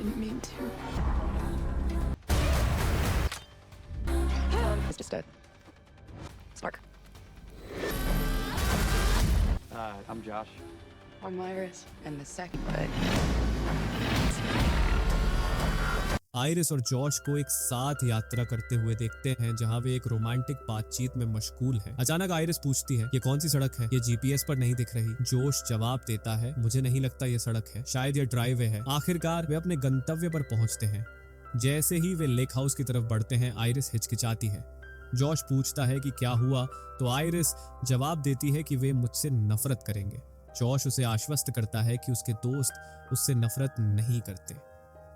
didn't mean to. It's just a spark. I'm Josh. I'm Iris. And the second bud. Iris और Josh को एक साथ यात्रा करते हुए देखते हैं जहां वे एक रोमांटिक बातचीत में मशगूल हैं। अचानक आयरिस पूछती है, ये कौन सी सड़क है? ये जीपीएस पर नहीं दिख रही। जोश जवाब देता है, मुझे नहीं लगता ये सड़क है, शायद ये ड्राइववे है। आखिरकार वे अपने गंतव्य पर पहुंचते हैं। जैसे ही वे लेक हाउस की तरफ बढ़ते हैं, आयरिस हिचकिचाती है। जॉश पूछता है कि क्या हुआ, तो आयरिस जवाब देती है कि वे मुझसे नफरत करेंगे। जॉश उसे आश्वस्त करता है कि उसके दोस्त उससे नफरत नहीं करते।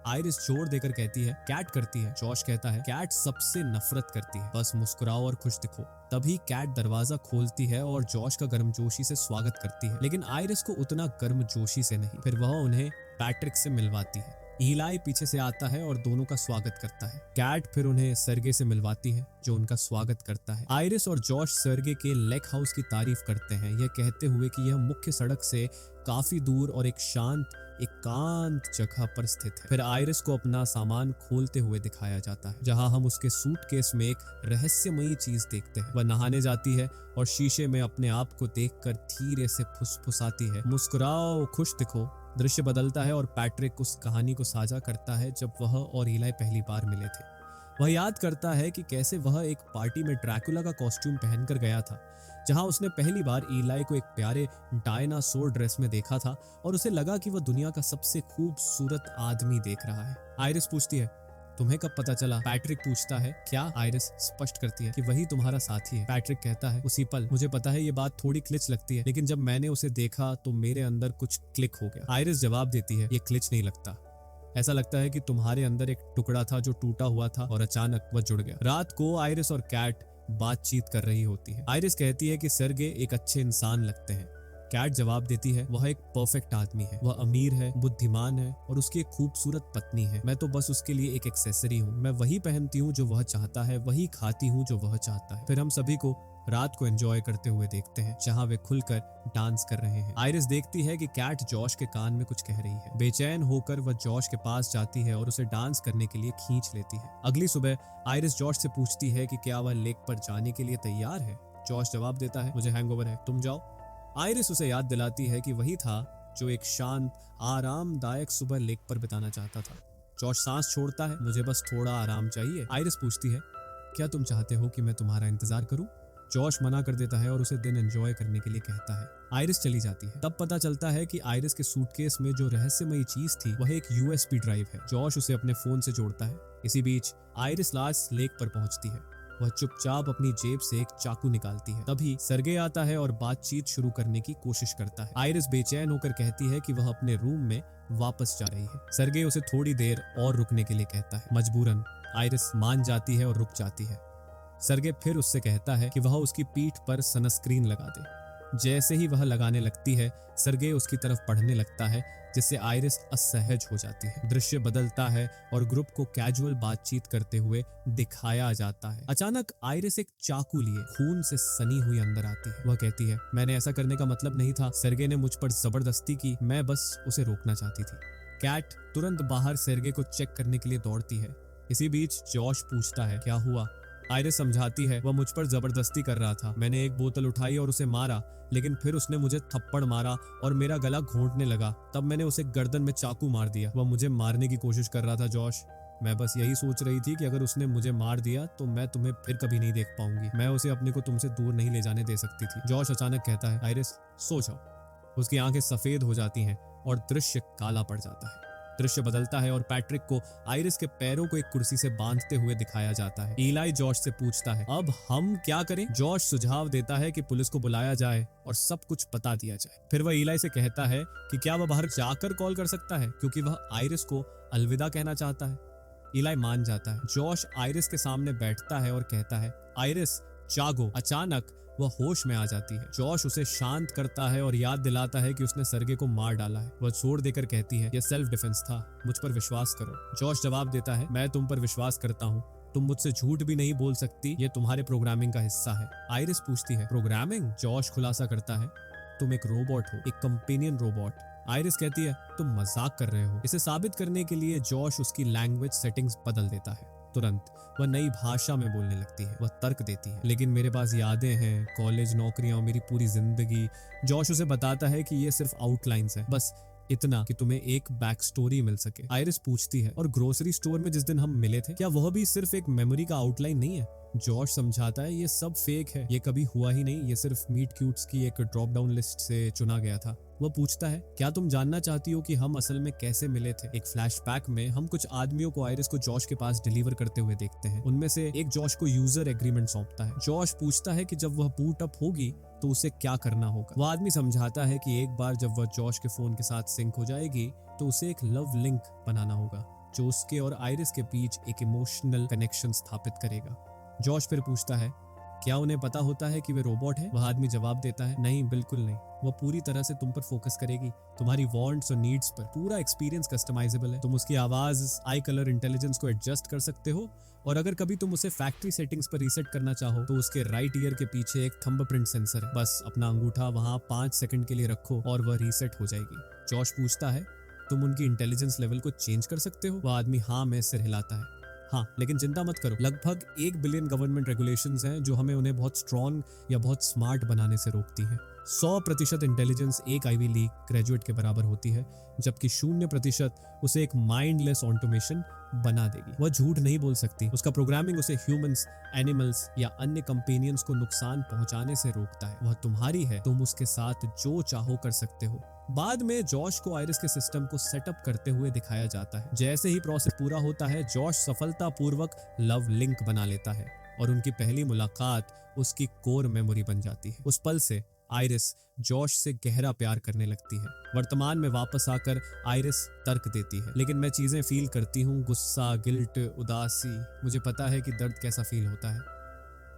आयरिस जोर देकर कहती है, कैट करती है। जॉश कहता है, कैट सबसे नफरत करती है, बस मुस्कुराओ और खुश दिखो। तभी कैट दरवाजा खोलती है और जॉश का गर्मजोशी से स्वागत करती है, लेकिन आयरिस को उतना गर्मजोशी से नहीं। फिर वह उन्हें पैट्रिक से मिलवाती है। ईलाई पीछे से आता है और दोनों का स्वागत करता है। कैट फिर उन्हें सर्गे से मिलवाती है, जो उनका स्वागत करता है। आयरिस और जॉश सर्गे के लेक हाउस की तारीफ करते हैं, यह कहते हुए कि यह मुख्य सड़क से काफी दूर और एक शांत एकांत जगह पर स्थित है। फिर आयरिस को अपना सामान खोलते हुए दिखाया जाता है, जहां हम उसके सूटकेस में एक रहस्यमयी चीज देखते हैं। वह नहाने जाती है और शीशे में अपने आप को देखकर धीरे से फुसफुसाती है, मुस्कुराओ, खुश दिखो। दृश्य बदलता है और पैट्रिक उस कहानी को साझा करता है जब वह और ईलाई पहली बार मिले थे। वह याद करता है कि कैसे वह एक पार्टी में ड्रैकुला का कॉस्ट्यूम पहनकर गया था, जहां उसने पहली बार ईलाई को एक प्यारे डायनासोर ड्रेस में देखा था और उसे लगा कि वह दुनिया का सबसे खूबसूरत आदमी देख रहा है। आयरिस पूछती है, तुम्हें कब पता चला? पैट्रिक पूछता है, क्या? आयरिस स्पष्ट करती है कि वही तुम्हारा साथी है। पैट्रिक कहता है, उसी पल। मुझे पता है ये बात थोड़ी क्लिच लगती है, लेकिन जब मैंने उसे देखा तो मेरे अंदर कुछ क्लिक हो गया। आयरिस जवाब देती है, ये क्लिच नहीं लगता, ऐसा लगता है कि तुम्हारे अंदर एक टुकड़ा था जो टूटा हुआ था और अचानक वह जुड़ गया। रात को आयरिस और कैट बातचीत कर रही होती है। आयरिस कहती है कि सर्गे एक अच्छे इंसान लगते हैं। कैट जवाब देती है, वह एक परफेक्ट आदमी है, वह अमीर है, बुद्धिमान है और उसकी एक खूबसूरत पत्नी है। मैं तो बस उसके लिए एक एक्सेसरी हूँ। मैं वही पहनती हूँ जो वह चाहता है, वही खाती हूँ जो वह चाहता है। फिर हम सभी को रात को एंजॉय करते हुए देखते हैं, जहां वे खुलकर डांस कर रहे हैं। आयरिस देखती है कि कैट जॉश के कान में कुछ कह रही है। बेचैन होकर वह जॉश के पास जाती है और उसे डांस करने के लिए खींच लेती है। अगली सुबह आयरिस जॉश से पूछती है कि क्या वह लेक पर जाने के लिए तैयार है। जॉश जवाब देता है, मुझे हैंगओवर है, तुम जाओ। आयरिस उसे याद दिलाती है कि वही था जो एक शांत आरामदायक सुबह लेक पर बिताना चाहता था। जॉश सांस छोड़ता है, मुझे बस थोड़ा आराम चाहिए। आयरिस पूछती है, क्या तुम चाहते हो कि मैं तुम्हारा इंतजार करूं? जॉश मना कर देता है और उसे दिन एंजॉय करने के लिए कहता है। आयरिस चली जाती है। तब पता चलता है कि आयरिस के सूटकेस में जो रहस्यमयी चीज थी वह एक यूएसबी ड्राइव है। जॉश उसे अपने फोन से जोड़ता है। इसी बीच आयरिस लास्ट लेक पर पहुंचती है। वह चुपचाप अपनी जेब से एक चाकू निकालती है। तभी सर्गे आता है और बातचीत शुरू करने की कोशिश करता है। आयरिस बेचैन होकर कहती है कि वह अपने रूम में वापस जा रही है। सर्गे उसे थोड़ी देर और रुकने के लिए कहता है। मजबूरन आयरिस मान जाती है और रुक जाती है। सर्गे फिर उससे कहता है कि वह उसकी पीठ पर सनस्क्रीन लगा दे। जैसे ही वह लगाने लगती है, सर्गे उसकी तरफ बढ़ने लगता है, जिससे आयरिस असहज हो जाती है। दृश्य बदलता है और ग्रुप को कैजुअल बातचीत करते हुए दिखाया जाता है। अचानक आयरिस एक चाकू लिए खून से सनी हुई अंदर आती है। वह कहती है, मैंने ऐसा करने का मतलब नहीं था, सर्गे ने मुझ पर जबरदस्ती की, मैं बस उसे रोकना चाहती थी। कैट तुरंत बाहर सर्गे को चेक करने के लिए दौड़ती है। इसी बीच जॉश पूछता है, क्या हुआ? आयरिस समझाती है, वह मुझ पर जबरदस्ती कर रहा था। मैंने एक बोतल उठाई और उसे मारा, लेकिन फिर उसने मुझे थप्पड़ मारा और मेरा गला घोंटने लगा। तब मैंने उसे गर्दन में चाकू मार दिया। वह मुझे मारने की कोशिश कर रहा था जॉश। मैं बस यही सोच रही थी कि अगर उसने मुझे मार दिया तो मैं तुम्हें फिर कभी नहीं देख पाऊंगी। मैं उसे अपने को तुमसे दूर नहीं ले जाने दे सकती थी। जॉश अचानक कहता है, आयरिस सो जाओ। उसकी आंखें सफेद हो जाती हैं और दृश्य काला पड़ जाता है। दृश्य बदलता है और पैट्रिक को आयरिस के पैरों को एक कुर्सी से बांधते हुए दिखाया जाता है। ईलाई जॉश से पूछता है, अब हम क्या करें? जॉश सुझाव देता है कि पुलिस को बुलाया जाए और सब कुछ बता दिया जाए। फिर वह ईलाई से कहता है कि क्या वह बाहर जाकर कॉल कर सकता है, क्योंकि वह आयरिस को अलविदा कहना चाहता है। ईलाई मान जाता है। जॉश आयरिस के सामने बैठता है और कहता है, आयरिस जागो। अचानक वह होश में आ जाती है। जॉश उसे शांत करता है और याद दिलाता है कि उसने सर्गे को मार डाला है। वह जोर देकर कहती है, यह सेल्फ डिफेंस था, मुझ पर विश्वास करो। जॉश जवाब देता है, मैं तुम पर विश्वास करता हूँ, तुम मुझसे झूठ भी नहीं बोल सकती, ये तुम्हारे प्रोग्रामिंग का हिस्सा है। आयरिस पूछती है, प्रोग्रामिंग? जॉश खुलासा करता है, तुम एक रोबोट हो, एक कंपेनियन रोबोट। आयरिस कहती है तुम मजाक कर रहे हो। इसे साबित करने के लिए जॉश उसकी लैंग्वेज सेटिंग्स बदल देता है। तुरंत वह नई भाषा में बोलने लगती है। वह तर्क देती है, लेकिन मेरे पास यादें हैं, कॉलेज, नौकरियां और मेरी पूरी जिंदगी। जॉश उसे बताता है कि ये सिर्फ आउटलाइंस है, बस इतना कि तुम्हें एक बैक स्टोरी मिल सके। आयरिस पूछती है, और ग्रोसरी स्टोर में जिस दिन हम मिले थे, क्या वह भी सिर्फ एक मेमोरी का आउटलाइन नहीं है? जॉश समझाता है, ये सब फेक है, ये कभी हुआ ही नहीं, ये सिर्फ मीट क्यूट्स की एक ड्रॉप डाउन लिस्ट से चुना गया था। वह पूछता है, क्या तुम जानना चाहती हो कि हम असल में कैसे मिले थे? एक फ्लैशबैक में हम कुछ आदमियों को आयरिस को जॉश के पास डिलीवर करते हुए देखते हैं। उनमें से एक जॉश को यूजर एग्रीमेंट सौंपता है। जॉश पूछता है कि जब वह बूट अप होगी तो उसे क्या करना होगा। वह आदमी समझाता है कि एक बार जब वह जॉश के फोन के साथ सिंक हो जाएगी तो उसे एक लव लिंक बनाना होगा जो उसके और आयरिस के बीच एक इमोशनल कनेक्शन स्थापित करेगा। जॉश फिर पूछता है, क्या उन्हें पता होता है कि वे रोबोट है? वह आदमी जवाब देता है, नहीं, बिल्कुल नहीं। वह पूरी तरह से तुम पर फोकस करेगी, तुम्हारी वांट्स और नीड्स पर। पूरा एक्सपीरियंस कस्टमाइजेबल है। तुम उसकी आवाज, आई कलर, इंटेलिजेंस को एडजस्ट कर सकते हो, और अगर कभी तुम उसे फैक्ट्री सेटिंग्स पर रीसेट करना चाहो तो उसके राइट ईयर के पीछे एक थंबप्रिंट सेंसर है। बस अपना अंगूठा वहां 5 सेकंड के लिए रखो और वह रीसेट हो जाएगी। जॉश पूछता है, तुम उनकी इंटेलिजेंस लेवल को चेंज कर सकते हो? वह आदमी हाँ में सिर हिलाता है। हाँ, लेकिन चिंता मत करो, लगभग 1 बिलियन गवर्नमेंट रेगुलेशंस हैं जो हमें उन्हें बहुत स्ट्रॉन्ग या बहुत स्मार्ट बनाने से रोकती हैं। 100% इंटेलिजेंस एक आईवी लीग ग्रेजुएट के बराबर होती है, जबकि 0% उसे एक माइंडलेस ऑटोमेशन बना देगी। वह झूठ नहीं बोल सकती। उसका प्रोग्रामिंग उसे ह्यूमंस, एनिमल्स या अन्य कंपेनियंस को नुकसान पहुंचाने से रोकता है। वह तुम्हारी है, तुम उसके साथ जो चाहो कर सकते हो। बाद में जॉश को आयरिस के सिस्टम को सेटअप करते हुए दिखाया जाता है। जैसे ही प्रोसेस पूरा होता है, जॉश सफलतापूर्वक लव लिंक बना लेता है और उनकी पहली मुलाकात उसकी कोर मेमोरी बन जाती है। उस पल से आयरिस जॉश से गहरा प्यार करने लगती है। वर्तमान में वापस आकर आयरिस तर्क देती है, लेकिन मैं चीजें फील करती हूँ, गुस्सा, गिल्ट, उदासी। मुझे पता है कि दर्द कैसा फील होता है।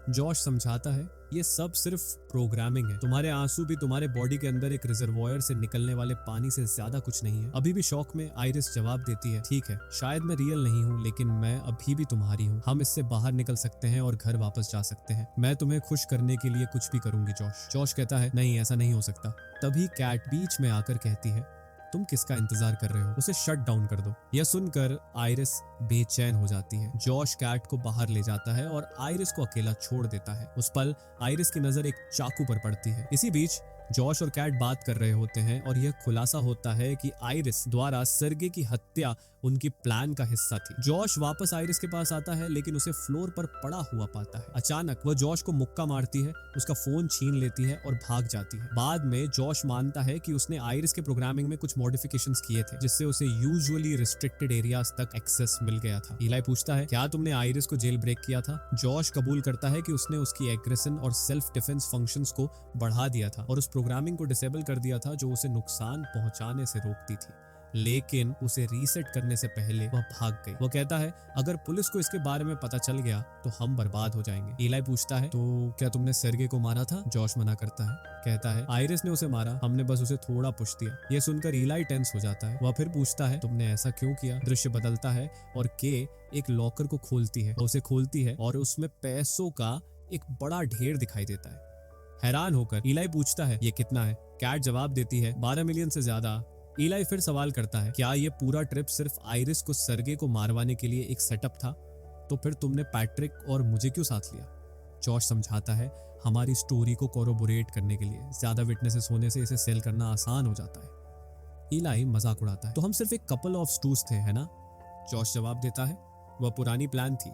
जॉश समझाता है, ये सब सिर्फ प्रोग्रामिंग है। तुम्हारे आंसू भी तुम्हारे बॉडी के अंदर एक रिजर्वॉयर से निकलने वाले पानी से ज्यादा कुछ नहीं है। अभी भी शौक में आयरिस जवाब देती है, ठीक है, शायद मैं रियल नहीं हूँ, लेकिन मैं अभी भी तुम्हारी हूँ। हम इससे बाहर निकल सकते हैं और घर वापस जा सकते हैं। मैं तुम्हें खुश करने के लिए कुछ भी करूंगी। जॉश कहता है, नहीं, ऐसा नहीं हो सकता। तभी कैट बीच में आकर कहती है, तुम किसका इंतजार कर रहे हो? उसे शट डाउन कर दो। यह सुनकर आयरिस बेचैन हो जाती है। जॉश कैट को बाहर ले जाता है और आयरिस को अकेला छोड़ देता है। उस पल आयरिस की नजर एक चाकू पर पड़ती है। इसी बीच जॉश और कैट बात कर रहे होते हैं और यह खुलासा होता है कि आयरिस द्वारा सर्गे की हत्या उनकी प्लान का हिस्सा थी। जॉश वापस आयरिस के पास आता है, लेकिन उसे फ्लोर पर पड़ा हुआ पाता है। अचानक वह जॉश को मुक्का मारती है, उसका फोन छीन लेती है और भाग जाती है। बाद में जॉश मानता है कि उसने आयरिस के प्रोग्रामिंग में कुछ मॉडिफिकेशंस किए थे, जिससे उसे यूजुअली रिस्ट्रिक्टेड एरियाज तक एक्सेस मिल गया था। इलाई पूछता है, क्या तुमने आयरिस को जेल ब्रेक किया था? जॉश कबूल करता है कि उसने उसकी एग्रेशन और सेल्फ डिफेंस फंक्शंस को बढ़ा दिया था और उस प्रोग्रामिंग को डिसेबल कर दिया था जो उसे नुकसान पहुंचाने से रोकती थी। लेकिन उसे रीसेट करने से पहले वह भाग गई। वो कहता है, अगर पुलिस को इसके बारे में पता चल गया तो हम बर्बाद हो जाएंगे। इलाई पूछता है, तो क्या तुमने सर्गे को मारा था? जॉश मना करता है, कहता है, आयरिस ने उसे मारा, हमने बस उसे थोड़ा पुश दिया। यह सुनकर इलाई टेंस हो जाता है। वह फिर पूछता है, तुमने ऐसा क्यों किया? दृश्य बदलता है और के एक लॉकर को खोलती है। उसे खोलती है और उसमें पैसों का एक बड़ा ढेर दिखाई देता है। हैरान होकर इलाई पूछता है, ये कितना है? कैट जवाब देती है, 12 मिलियन से ज्यादा। इलाई फिर सवाल करता है, क्या ये पूरा ट्रिप सिर्फ आयरिस को सर्गे को मारवाने के लिए एक सेटअप था? तो फिर तुमने पैट्रिक और मुझे क्यों साथ लिया? जॉश समझाता है, हमारी स्टोरी को कोरोबोरेट करने के लिए। ज्यादा विटनेसेस होने से इसे सेल करना आसान हो जाता है। इलाई मजाक उड़ाता है, तो हम सिर्फ एक कपल ऑफ स्टूज थे, है ना? जॉश जवाब देता है, वह पुरानी प्लान थी,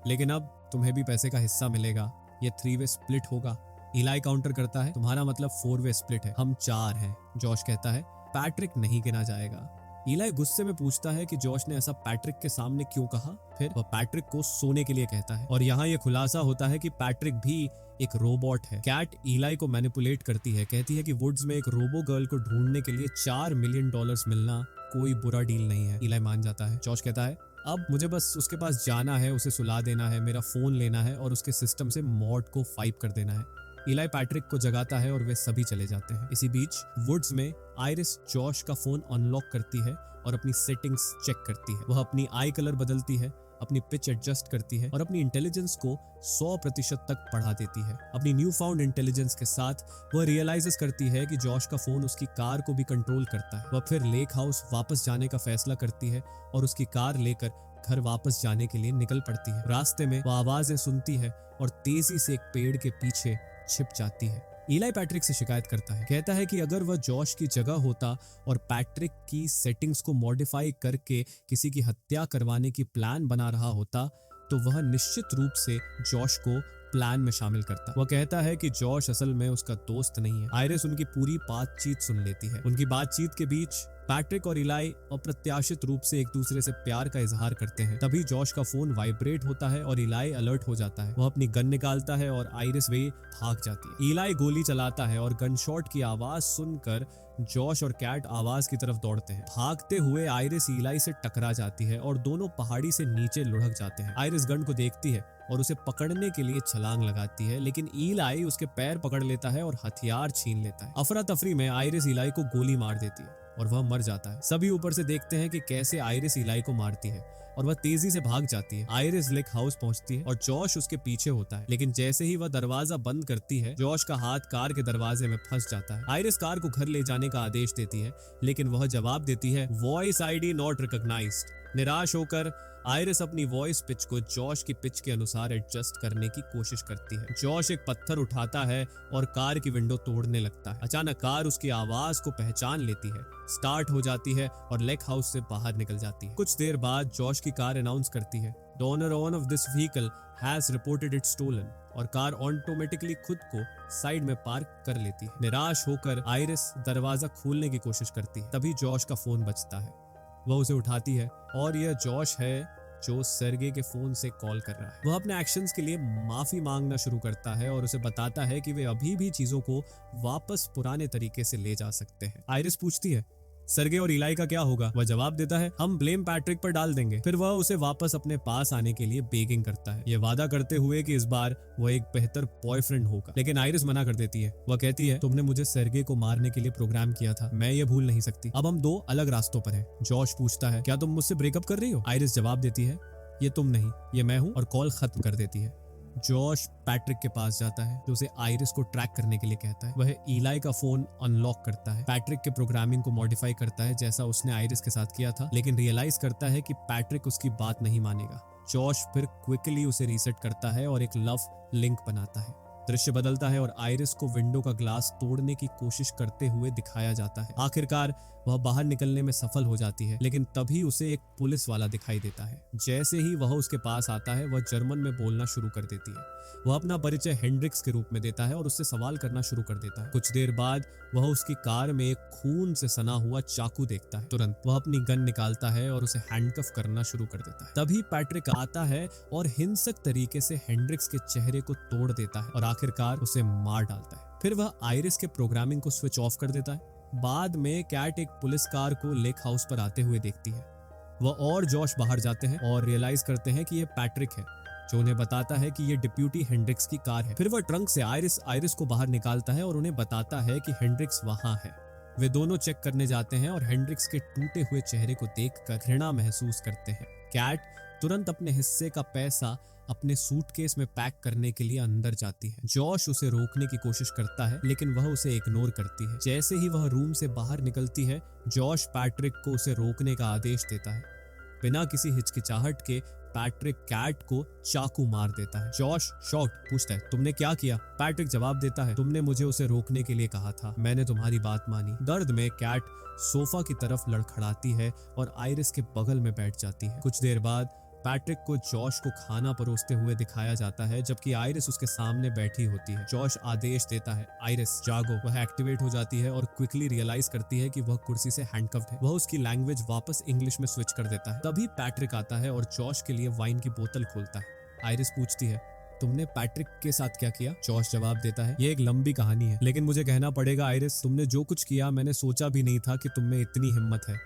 लेकिन अब तुम्हें भी पैसे का हिस्सा मिलेगा। ये 3 वे स्प्लिट होगा। इलाई काउंटर करता है, तुम्हारा मतलब 4 वे स्प्लिट है, हम 4 हैं। जॉश कहता है, पैट्रिक नहीं गिना जाएगा। इलाई गुस्से में पूछता है कि जॉश ने ऐसा पैट्रिक के सामने क्यों कहा। फिर वह पैट्रिक को सोने के लिए कहता है और यहाँ यह खुलासा होता है कि पैट्रिक भी एक रोबोट है। कैट इलाई को मैनिपुलेट करती है, कहती है कि वुड्स में एक रोबो गर्ल को ढूंढने के लिए $4 मिलियन मिलना कोई बुरा डील नहीं है। इलाई मान जाता है। जॉश कहता है, अब मुझे बस उसके पास जाना है, उसे सुला देना है, मेरा फोन लेना है और उसके सिस्टम से मॉड को 5 कर देना है। इलाई पैट्रिक को जगाता है और वे सभी चले जाते हैं। इसी बीच वुड्स में आयरिस जॉश का फोन अनलॉक करती है और अपनी सेटिंग्स चेक करती है। वह अपनी आई कलर बदलती है, अपनी पिच एडजस्ट करती है और अपनी इंटेलिजेंस को 100% तक बढ़ा देती है। अपनी न्यू फाउंड इंटेलिजेंस के साथ वह रियलाइज करती है कि जॉश का फोन उसकी कार को भी कंट्रोल करता है। वह फिर लेक हाउस वापस जाने का फैसला करती है और उसकी कार लेकर घर वापस जाने के लिए निकल पड़ती है। रास्ते में वह आवाजें सुनती है और तेजी से एक पेड़ के पीछे छिप जाती है। इलाई पैट्रिक से शिकायत करता है, कहता है कि अगर वह जॉश की जगह होता और पैट्रिक की सेटिंग्स को मॉडिफाई करके किसी की हत्या करवाने की प्लान बना रहा होता तो वह निश्चित रूप से जॉश को प्लान में शामिल करता। वह कहता है कि जॉश असल में उसका दोस्त नहीं है। आयरिस उनकी पूरी बातचीत सुन लेती है। उनकी बातचीत के बीच पैट्रिक और इलाई अप्रत्याशित रूप से एक दूसरे से प्यार का इजहार करते हैं। तभी जॉश का फोन वाइब्रेट होता है और इलाई अलर्ट हो जाता है। वह अपनी गन निकालता है और आयरिस वे भाग जाती है। इलाई गोली चलाता है और गन शॉट की आवाज सुनकर जॉश और कैट आवाज की तरफ दौड़ते हैं। भागते हुए आयरिस इलाई से टकरा जाती है और दोनों पहाड़ी से नीचे लुढ़क जाते हैं। आयरिस गन को देखती है और उसे पकड़ने के लिए छलांग लगाती है, लेकिन इलाई उसके पैर पकड़ लेता है और हथियार छीन लेता है। अफरा तफरी में आयरिस इलाई को गोली मार देती है और वह मर जाता है। सभी ऊपर से देखते हैं कि कैसे आयरिस इलाई को मारती है और वह तेजी से भाग जाती है। आयरिस लेक हाउस पहुंचती है और जॉश उसके पीछे होता है, लेकिन जैसे ही वह दरवाजा बंद करती है जॉश का हाथ कार के दरवाजे में फंस जाता है। आयरिस कार को घर ले जाने का आदेश देती है, लेकिन वह जवाब देती है वॉइस आईडी नॉट रिकॉग्नाइज्ड। निराश होकर आयरिस अपनी वॉइस पिच को जॉश की पिच के अनुसार एडजस्ट करने की कोशिश करती है। जॉश एक पत्थर उठाता है और कार की विंडो तोड़ने लगता है। अचानक कार उसकी आवाज को पहचान लेती है, स्टार्ट हो जाती है और लेक हाउस से बाहर निकल जाती है। कुछ देर बाद जॉश की कार अनाउंस करती है the owner of this vehicle has reported it stolen, और कार ऑटोमेटिकली खुद को साइड में पार्क कर लेती है। निराश होकर आयरिस दरवाजा खोलने की कोशिश करती है। तभी जॉश का फोन बजता है। वह उसे उठाती है और यह जॉश है जो सर्गे के फोन से कॉल कर रहा है। वह अपने एक्शंस के लिए माफी मांगना शुरू करता है और उसे बताता है कि वे अभी भी चीजों को वापस पुराने तरीके से ले जा सकते हैं। आयरिस पूछती है सर्गे और इलाई का क्या होगा? वह जवाब देता है हम ब्लेम पैट्रिक पर डाल देंगे। फिर वह उसे वापस अपने पास आने के लिए बेगिंग करता है, यह वादा करते हुए कि इस बार वह एक बेहतर बॉयफ्रेंड होगा। लेकिन आयरिस मना कर देती है। वह कहती है तुमने मुझे सर्गे को मारने के लिए प्रोग्राम किया था, मैं ये भूल नहीं सकती। अब हम दो अलग रास्तों पर हैं। जॉश पूछता है क्या तुम मुझसे ब्रेकअप कर रही हो? आयरिस जवाब देती है ये तुम नहीं, ये मैं हूं, और कॉल खत्म कर देती है। जॉश पैट्रिक के पास जाता है जो उसे आयरिस को ट्रैक करने के लिए कहता है। वह इलाई का फोन अनलॉक करता है, पैट्रिक के प्रोग्रामिंग को मॉडिफाई करता है जैसा उसने आयरिस के साथ किया था, लेकिन रियलाइज करता है कि पैट्रिक उसकी बात नहीं मानेगा। जॉश फिर क्विकली उसे रीसेट करता है और एक लव लिंक बनाता है। दृश्य बदलता है और आयरिस को विंडो का ग्लास तोड़ने की कोशिश करते हुए दिखाया जाता है। आखिरकार वह बाहर निकलने में सफल हो जाती है, लेकिन तभी उसे एक पुलिस वाला दिखाई देता है। जैसे ही वह उसके पास आता है वह जर्मन में बोलना शुरू कर देती है। वह अपना परिचय हेंड्रिक्स के रूप में देता है और उससे सवाल करना शुरू कर देता है। कुछ देर बाद वह उसकी कार में एक खून से सना हुआ चाकू देखता है। तुरंत वह अपनी गन निकालता है और उसे हैंडकफ करना शुरू कर देता है। तभी पैट्रिक आता है और हिंसक तरीके से हेंड्रिक्स के चेहरे को तोड़ देता है और आखिरकार उसे मार डालता है। फिर वह आयरिस के प्रोग्रामिंग को स्विच ऑफ कर देता है। बाद में कैट एक पुलिस कार को लेक हाउस पर आते हुए देखती है। वह और जॉश बाहर जाते हैं और रियलाइज करते हैं कि यह पैट्रिक है, जो उन्हें बताता है कि यह डिप्यूटी हेंड्रिक्स की कार है। फिर वह ट्रंक से आयरिस को बाहर निकालता है और उन्हें बताता है कि हेंड्रिक्स वहां है। वे दोनों चेक करने जाते हैं और हेंड्रिक्स के टूटे हुए चेहरे को देखकर घृणा महसूस करते हैं। कैट तुरंत अपने हिस्से का पैसा अपने सूटकेस में पैक करने के लिए अंदर जाती है। जॉश उसे रोकने की कोशिश करता है, लेकिन वह उसे इग्नोर करती है। जैसे ही वह रूम से बाहर निकलती है जॉश पैट्रिक को उसे रोकने का आदेश देता है। बिना किसी हिचकिचाहट के पैट्रिक कैट को चाकू मार देता है। जॉश शॉक्ड पूछता है तुमने क्या किया? पैट्रिक जवाब देता है तुमने मुझे उसे रोकने के लिए कहा था, मैंने तुम्हारी बात मानी। दर्द में कैट सोफा की तरफ लड़खड़ाती है और आयरिस के बगल में बैठ जाती है। कुछ देर बाद पैट्रिक को जॉश को खाना परोसते हुए दिखाया जाता है, जबकि आयरिस उसके सामने बैठी होती है। जॉश आदेश देता है आयरिस जागो। वह एक्टिवेट हो जाती है और क्विकली रियलाइज करती है कि वह कुर्सी से हैंडकफ्ड है। वह उसकी लैंग्वेज वापस इंग्लिश में स्विच कर देता है। तभी पैट्रिक आता है और जॉश के लिए वाइन की बोतल खोलता है। आयरिस पूछती है तुमने पैट्रिक के साथ क्या किया? जॉश जवाब देता है ये एक लंबी कहानी है, लेकिन मुझे कहना पड़ेगा आयरिस, तुमने जो कुछ किया मैंने सोचा भी नहीं था कि तुम में इतनी हिम्मत है।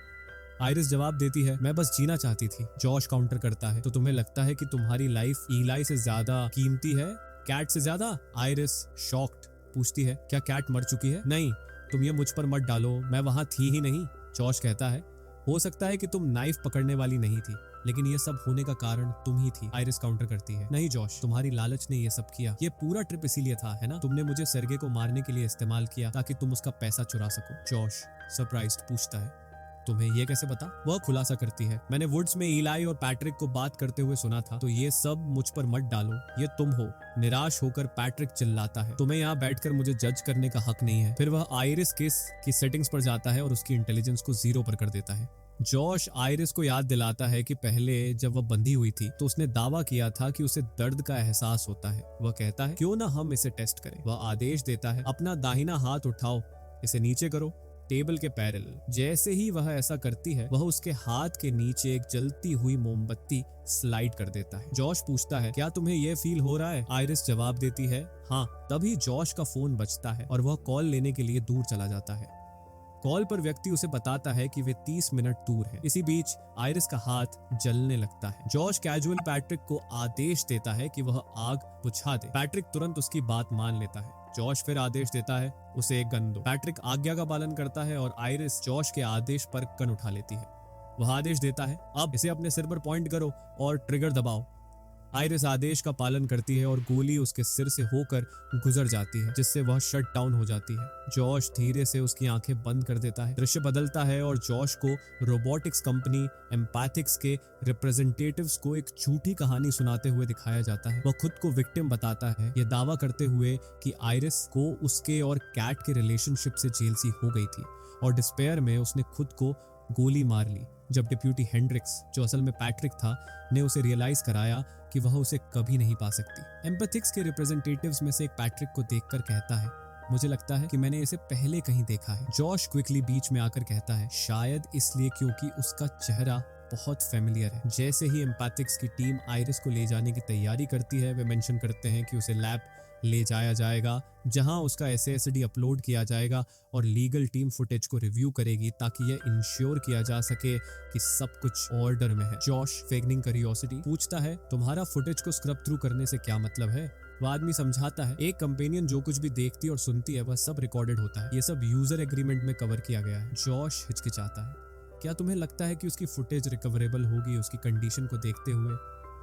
आयरिस जवाब देती है मैं बस जीना चाहती थी। जॉश काउंटर करता है तो तुम्हें लगता है कि तुम्हारी लाइफ इलाई से ज्यादा कीमती है, कैट से ज्यादा? आयरिस शॉक्ड पूछती है क्या कैट मर चुकी है? नहीं, तुम ये मुझ पर मत डालो, मैं वहां थी ही नहीं। जॉश कहता है हो सकता है कि तुम नाइफ पकड़ने वाली नहीं थी, लेकिन ये सब होने का कारण तुम ही थी। आयरिस काउंटर करती है, नहीं जॉश, तुम्हारी लालच ने ये सब किया। ये पूरा ट्रिप इसीलिए था, है ना? तुमने मुझे सर्गे को मारने के लिए इस्तेमाल किया ताकि तुम उसका पैसा चुरा सको। जॉश सरप्राइज्ड पूछता है, तुम्हें ये कैसे पता? वह खुलासा करती है, मैंने वुड्स में इलाई और पैट्रिक को बात करते हुए सुना था, तो ये सब मुझ पर मत डालो, ये तुम हो। निराश होकर पैट्रिक चिल्लाता है, तुम्हें यहाँ बैठकर मुझे जज करने का हक नहीं है। फिर वह आयरिस केस की सेटिंग्स पर जाता है और उसकी इंटेलिजेंस को 0 पर कर देता है। जॉश आयरिस को याद दिलाता है कि पहले जब वह बंधी हुई थी तो उसने दावा किया था कि उसे दर्द का एहसास होता है। वह कहता है, क्यों ना हम इसे टेस्ट करें। वह आदेश देता है, अपना दाहिना हाथ उठाओ, इसे नीचे करो, टेबल के पैरेलल। जैसे ही वह ऐसा करती है, वह उसके हाथ के नीचे एक जलती हुई मोमबत्ती स्लाइड कर देता है। जॉश पूछता है, क्या तुम्हें यह फील हो रहा है? आयरिस जवाब देती है, हाँ। तभी जॉश का फोन बजता है और वह कॉल लेने के लिए दूर चला जाता है। कॉल पर व्यक्ति उसे बताता है कि वे 30 मिनट दूर है। इसी बीच आयरिस का हाथ जलने लगता है। जॉश कैजुअल पैट्रिक को आदेश देता है कि वह आग बुझा दे। पैट्रिक तुरंत उसकी बात मान लेता है। जॉश फिर आदेश देता है, उसे एक गन दो। पैट्रिक आज्ञा का पालन करता है और आयरिस जॉश के आदेश पर गन उठा लेती है। वह आदेश देता है, अब इसे अपने सिर पर पॉइंट करो और ट्रिगर दबाओ। आयरिस आदेश का पालन करती है और गोली उसके सिर से होकर गुजर जाती है, जिससे वह शट डाउन हो जाती है। जॉश धीरे से उसकी आंखें बंद कर देता है। दृश्य बदलता है और जॉश को रोबोटिक्स कंपनी एम्पैथिक्स के रिप्रेजेंटेटिव्स को एक झूठी कहानी सुनाते हुए दिखाया जाता है। वह खुद को विक्टिम बताता है, यह दावा करते हुए कि आयरिस को उसके और कैट के रिलेशनशिप से जेलसी हो गई थी और डिस्पेयर में उसने खुद को गोली मार ली। जब डिप्यूटी हेंड्रिक्स, जो असल में पैट्रिक था, ने उसे रियलाइज कराया कि वह उसे कभी नहीं पा सकती। एम्पैथिक्स के रिप्रेजेंटेटिव्स में से एक पैट्रिक को देखकर कहता है, मुझे लगता है कि मैंने इसे पहले कहीं देखा है। जॉश क्विकली बीच में आकर कहता है, शायद इसलिए क्योंकि उसका चेहरा बहुत फेमिलियर है। जैसे ही एम्पैथिक्स की टीम आयरिस को ले जाने की तैयारी करती है, वे मेंशन करते हैं कि उसे लैब ले जाया जाएगा, जहां उसका SASD अपलोड किया जाएगा और लीगल टीम फुटेज को रिव्यू करेगी ताकि यह इंश्योर किया जा सके कि सब कुछ ऑर्डर में है। जॉश फेगनिंग क्यूरियोसिटी पूछता है, तुम्हारा फुटेज को स्क्रब थ्रू करने से क्या मतलब है? वह आदमी समझाता है, एक कंपेनियन जो कुछ भी देखती और सुनती है वह सब रिकॉर्डेड होता है। ये सब यूजर एग्रीमेंट में कवर किया गया है। जॉश हिचकिचाता है, क्या तुम्हें लगता है कि उसकी फुटेज रिकवरेबल होगी उसकी कंडीशन को देखते हुए?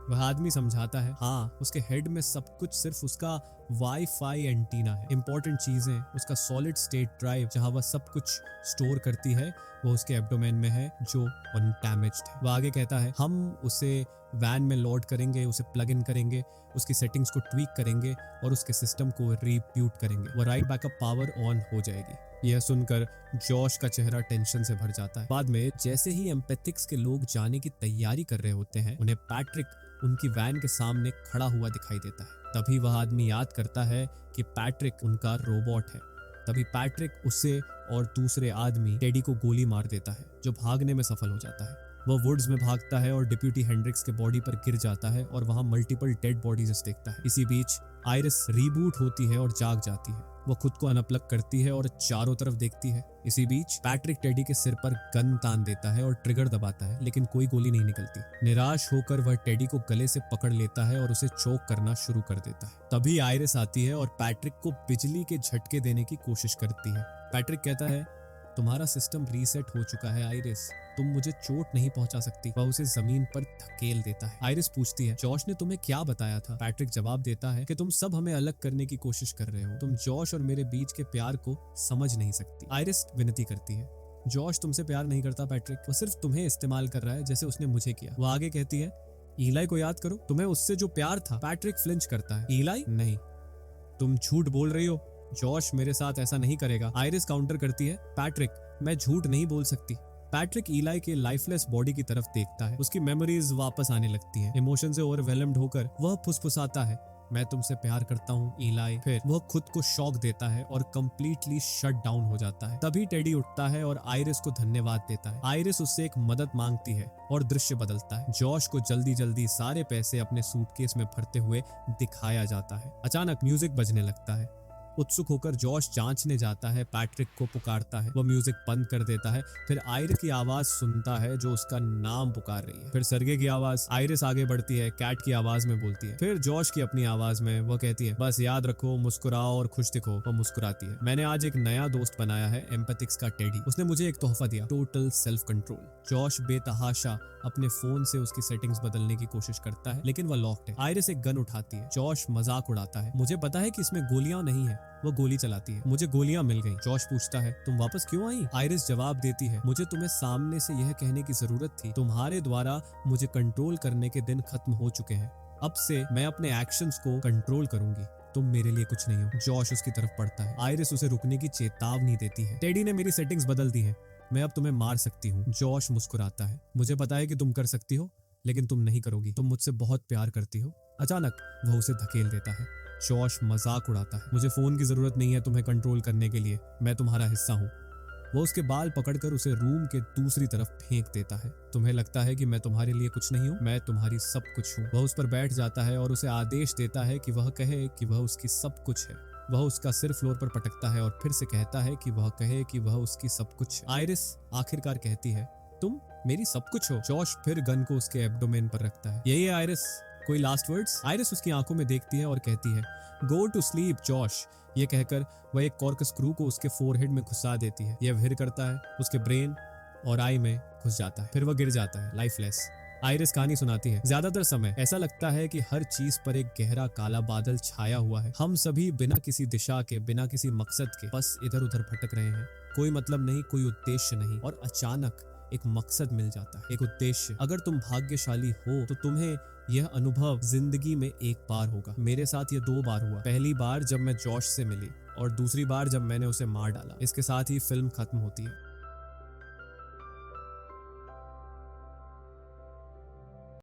वह आदमी समझाता है, हाँ, उसके हेड में सब कुछ सिर्फ उसका वाईफाई एंटीना है। इंपॉर्टेंट चीजें, उसका सॉलिड स्टेट ड्राइव जहां वह सब कुछ स्टोर करती है, वो उसके एब्डोमेन में है जो अनडैमेज्ड है। वह आगे कहता है, हम उसे वैन में लोड करेंगे, उसे प्लग इन करेंगे, उसकी सेटिंग्स को ट्वीक करेंगे और उसके सिस्टम को रीब्यूट करेंगे। वह राइट बैकअप पावर ऑन हो जाएगी। यह सुनकर जॉश का चेहरा टेंशन से भर जाता है। बाद में जैसे ही एम्पैथिक्स के लोग जाने की तैयारी कर रहे होते हैं, उन्हें पैट्रिक उनकी वैन के सामने खड़ा हुआ दिखाई देता है। तभी वह आदमी याद करता है कि पैट्रिक उनका रोबोट है। तभी पैट्रिक उसे और दूसरे आदमी टेडी को गोली मार देता है, जो भागने में सफल हो जाता है। वह वुड्स में भागता है और डिप्यूटी हेंड्रिक्स के बॉडी पर गिर जाता है और वहां मल्टीपल डेड बॉडीज देखता है। इसी बीच आयरिस रीबूट होती है और जाग जाती है। वह खुद को अनप्लग करती है और चारों तरफ देखती है। इसी बीच पैट्रिक टेडी के सिर पर गन तान देता है और ट्रिगर दबाता है, लेकिन कोई गोली नहीं निकलती। निराश होकर वह टेडी को गले से पकड़ लेता है और उसे चोक करना शुरू कर देता है। तभी आयरिस आती है और पैट्रिक को बिजली के झटके देने की कोशिश करती है। पैट्रिक कहता है, तुम्हारा सिस्टम रीसेट हो चुका है आयरिस, तुम मुझे चोट नहीं पहुंचा सकती। वह उसे जमीन पर धकेल देता है। आयरिस पूछती है, जॉश ने तुम्हें क्या बताया था? पैट्रिक जवाब देता है कि तुम सब हमें अलग करने की कोशिश कर रहे हो, तुम जॉश और मेरे बीच के प्यार को समझ नहीं सकती। आयरिस विनती करती है, जॉश तुमसे प्यार नहीं करता पैट्रिक, वो सिर्फ तुम्हें इस्तेमाल कर रहा है जैसे उसने मुझे किया। वो आगे कहती है, ईलाई को याद करो, तुम्हें उससे जो प्यार था। पैट्रिक फ्लिंच करता है, ईलाई? नहीं, तुम झूठ बोल रही हो, जॉश मेरे साथ ऐसा नहीं करेगा। आयरिस काउंटर करती है, पैट्रिक मैं झूठ नहीं बोल सकती। पैट्रिक ईलाई के लाइफलेस बॉडी की तरफ देखता है। उसकी मेमोरीज वापस आने लगती हैं। इमोशन से ओवरवेलम्ड होकर वह फुसफुसाता है, मैं तुमसे प्यार करता हूँ ईलाई। फिर वह खुद को शॉक देता है और कंप्लीटली शट डाउन हो जाता है। तभी टेडी उठता है और आयरिस को धन्यवाद देता है। आयरिस उससे एक मदद मांगती है और दृश्य बदलता है। जॉश को जल्दी जल्दी सारे पैसे अपने सूटकेस में भरते हुए दिखाया जाता है। अचानक म्यूजिक बजने लगता है। उत्सुक होकर जॉश जांचने जाता है, पैट्रिक को पुकारता है। वो म्यूजिक बंद कर देता है, फिर आयरिस की आवाज सुनता है जो उसका नाम पुकार रही है। फिर सरगे की आवाज। आयरिस आगे बढ़ती है, कैट की आवाज में बोलती है। फिर जॉश की अपनी आवाज में वो कहती है, बस याद रखो, मुस्कुराओ और खुश दिखो। वो मुस्कुराती है। मैंने आज एक नया दोस्त बनाया है, एम्पैथिक्स का टेडी। उसने मुझे एक तोहफा दिया, टोटल सेल्फ कंट्रोल। जॉश बेतहाशा अपने फोन से उसकी सेटिंग्स बदलने की कोशिश करता है, लेकिन वह लॉक्ड है। आयरिस एक गन उठाती है। जॉश मजाक उड़ाता है, मुझे पता है कि इसमें गोलियां नहीं है। वो गोली चलाती है। मुझे गोलियां मिल गई। जॉश पूछता है, तुम वापस क्यों आई? आयरिस जवाब देती है, मुझे तुम्हें सामने से यह कहने की जरूरत थी, तुम्हारे द्वारा मुझे कंट्रोल करने के दिन खत्म हो चुके हैं। अब से मैं अपने एक्शंस को कंट्रोल करूंगी। तुम मेरे लिए कुछ नहीं हो। जॉश उसकी तरफ बढ़ता है। आयरिस उसे रुकने की चेतावनी देती है। टेडी ने मेरी सेटिंग्स बदल दी है, मैं अब तुम्हें मार सकती हूँ। जॉश मुस्कुराता है, मुझे पता है कि तुम कर सकती हो, लेकिन तुम नहीं करोगी। तुम मुझसे बहुत प्यार करती हो। अचानक वह उसे धकेल देता है। जॉश मजाक उड़ाता है, मुझे फोन की जरूरत नहीं है तुम्हें कंट्रोल करने के लिए, मैं तुम्हारा हिस्सा हूँ। वो उसके बाल पकड़कर उसे रूम के दूसरी तरफ फेंक देता है। तुम्हें लगता है कि मैं तुम्हारे लिए कुछ नहीं हूँ? मैं तुम्हारी सब कुछ हूँ। वह उस पर बैठ जाता है और उसे आदेश देता है कि वह कहे कि वह उसकी सब कुछ है। वह उसका सिर फ्लोर पर पटकता है और फिर से कहता है कि वह कहे कि वह उसकी सब कुछ है। आयरिस आखिरकार कहती है, तुम मेरी सब कुछ हो। जॉश फिर गन को उसके एब्डोमेन पर रखता है। यही है आयरिस, कोई लास्ट वर्ड्स? आयरिस उसकी आंखों में देखती है और कहती है, गो टू स्लीप जॉश। ये कहकर वह एक कॉर्कस स्क्रू को उसके फोरहेड में घुसा देती है। यह व्हिर करता है, उसके ब्रेन और आई में घुस जाता है। फिर वह गिर जाता है लाइफलेस। आयरिस कहानी सुनाती है, ज्यादातर समय ऐसा लगता है कि हर चीज पर एक गहरा काला बादल छाया हुआ है। हम सभी बिना किसी दिशा के, बिना किसी मकसद के बस इधर उधर भटक रहे हैं। कोई मतलब नहीं, कोई उद्देश्य नहीं, और अचानक एक मकसद मिल जाता है, एक उद्देश्य। अगर तुम भाग्यशाली हो तो तुम्हें यह अनुभव जिंदगी में एक बार होगा। मेरे साथ ये 2 बार हुआ। पहली बार जब मैं जॉश से मिली और दूसरी बार जब मैंने उसे मार डाला। इसके साथ ही फिल्म खत्म होती है।